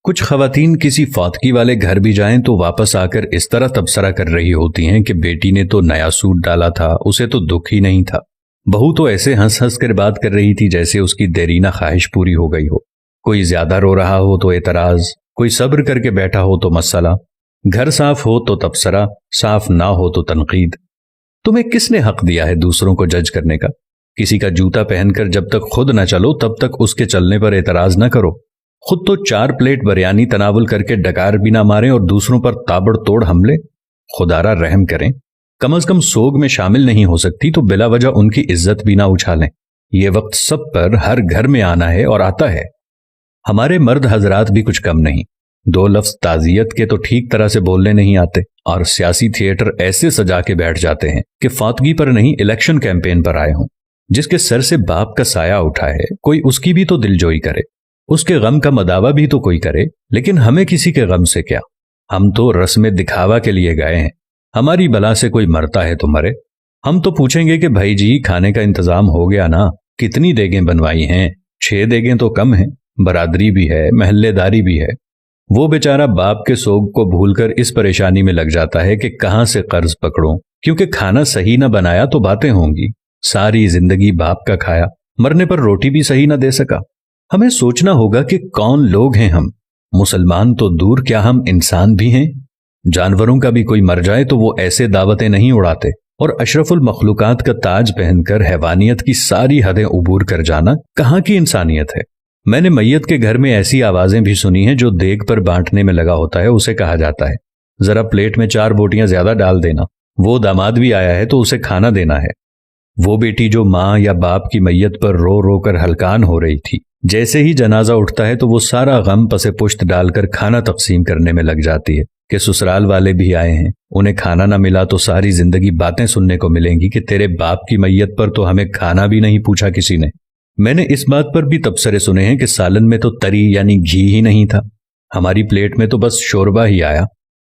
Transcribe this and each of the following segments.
کچھ خواتین کسی فوتگی والے گھر بھی جائیں تو واپس آ کر اس طرح تبصرہ کر رہی ہوتی ہیں کہ بیٹی نے تو نیا سوٹ ڈالا تھا، اسے تو دکھ ہی نہیں تھا۔ بہو تو ایسے ہنس ہنس کر بات کر رہی تھی جیسے اس کی دیرینہ خواہش پوری ہو گئی ہو۔ کوئی زیادہ رو رہا ہو تو اعتراض، کوئی صبر کر کے بیٹھا ہو تو مسئلہ، گھر صاف ہو تو تبصرہ، صاف نہ ہو تو تنقید۔ تمہیں کس نے حق دیا ہے دوسروں کو جج کرنے کا؟ کسی کا جوتا پہن کر جب تک خود نہ چلو تب تک اس کے چلنے پر اعتراض نہ کرو۔ خود تو 4 پلیٹ بریانی تناول کر کے ڈکار بھی نہ ماریں اور دوسروں پر تابڑ توڑ حملے۔ خدارا رحم کریں، کم از کم سوگ میں شامل نہیں ہو سکتی تو بلا وجہ ان کی عزت بھی نہ اچھالیں۔ یہ وقت سب پر ہر گھر میں آنا ہے اور آتا ہے۔ ہمارے مرد حضرات بھی کچھ کم نہیں، 2 لفظ تعزیت کے تو ٹھیک طرح سے بولنے نہیں آتے، اور سیاسی تھیٹر ایسے سجا کے بیٹھ جاتے ہیں کہ فوتگی پر نہیں الیکشن کیمپین پر آئے ہوں۔ جس کے سر سے باپ کا سایہ اٹھا ہے کوئی اس کی بھی تو دلجوئی کرے، اس کے غم کا مداوع بھی تو کوئی کرے، لیکن ہمیں کسی کے غم سے کیا؟ ہم تو رسم دکھاوا کے لیے گئے ہیں۔ ہماری بلا سے کوئی مرتا ہے تو مرے، ہم تو پوچھیں گے کہ بھائی جی کھانے کا انتظام ہو گیا نا؟ کتنی دیگیں بنوائی ہیں؟ 6 دیگیں تو کم ہیں، برادری بھی ہے، محلے داری بھی ہے۔ وہ بیچارہ باپ کے سوگ کو بھول کر اس پریشانی میں لگ جاتا ہے کہ کہاں سے قرض پکڑوں، کیونکہ کھانا صحیح نہ بنایا تو باتیں ہوں گی۔ ساری زندگی باپ کا کھایا، مرنے پر روٹی بھی صحیح نہ دے سکا۔ ہمیں سوچنا ہوگا کہ کون لوگ ہیں ہم۔ مسلمان تو دور، کیا ہم انسان بھی ہیں؟ جانوروں کا بھی کوئی مر جائے تو وہ ایسے دعوتیں نہیں اڑاتے، اور اشرف المخلوقات کا تاج پہن کر حیوانیت کی ساری حدیں عبور کر جانا کہاں کی انسانیت ہے؟ میں نے میت کے گھر میں ایسی آوازیں بھی سنی ہیں، جو دیگ پر بانٹنے میں لگا ہوتا ہے اسے کہا جاتا ہے ذرا پلیٹ میں 4 بوٹیاں زیادہ ڈال دینا، وہ داماد بھی آیا ہے تو اسے کھانا دینا ہے۔ وہ بیٹی جو ماں یا باپ کی میت پر رو رو کر ہلکان ہو رہی تھی، جیسے ہی جنازہ اٹھتا ہے تو وہ سارا غم پسے پشت ڈال کر کھانا تقسیم کرنے میں لگ جاتی ہے کہ سسرال والے بھی آئے ہیں، انہیں کھانا نہ ملا تو ساری زندگی باتیں سننے کو ملیں گی کہ تیرے باپ کی میت پر تو ہمیں کھانا بھی نہیں پوچھا کسی نے۔ میں نے اس بات پر بھی تبصرے سنے ہیں کہ سالن میں تو تری یعنی گھی ہی نہیں تھا، ہماری پلیٹ میں تو بس شوربہ ہی آیا۔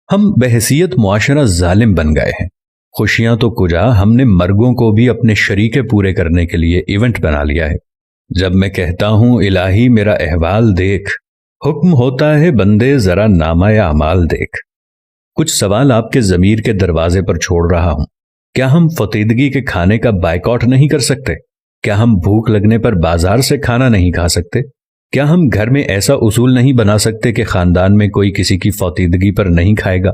ہم بحیثیت معاشرہ ظالم بن گئے ہیں۔ خوشیاں تو کجا، ہم نے مرگوں کو بھی اپنے شریکے پورے کرنے کے لیے ایونٹ بنا لیا ہے۔ جب میں کہتا ہوں الہی میرا احوال دیکھ، حکم ہوتا ہے بندے ذرا نامہ اعمال دیکھ۔ کچھ سوال آپ کے ضمیر کے دروازے پر چھوڑ رہا ہوں۔ کیا ہم فطیدگی کے کھانے کا بائیکاٹ نہیں کر سکتے؟ کیا ہم بھوک لگنے پر بازار سے کھانا نہیں کھا سکتے؟ کیا ہم گھر میں ایسا اصول نہیں بنا سکتے کہ خاندان میں کوئی کسی کی فطیدگی پر نہیں کھائے گا؟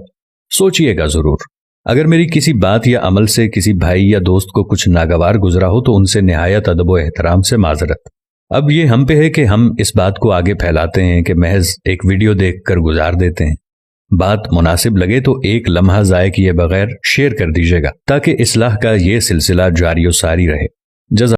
سوچئے گا ضرور۔ اگر میری کسی بات یا عمل سے کسی بھائی یا دوست کو کچھ ناگوار گزرا ہو تو ان سے نہایت ادب و احترام سے معذرت۔ اب یہ ہم پہ ہے کہ ہم اس بات کو آگے پھیلاتے ہیں کہ محض ایک ویڈیو دیکھ کر گزار دیتے ہیں۔ بات مناسب لگے تو ایک لمحہ ضائع کیے بغیر شیئر کر دیجیے گا تاکہ اصلاح کا یہ سلسلہ جاری و ساری رہے۔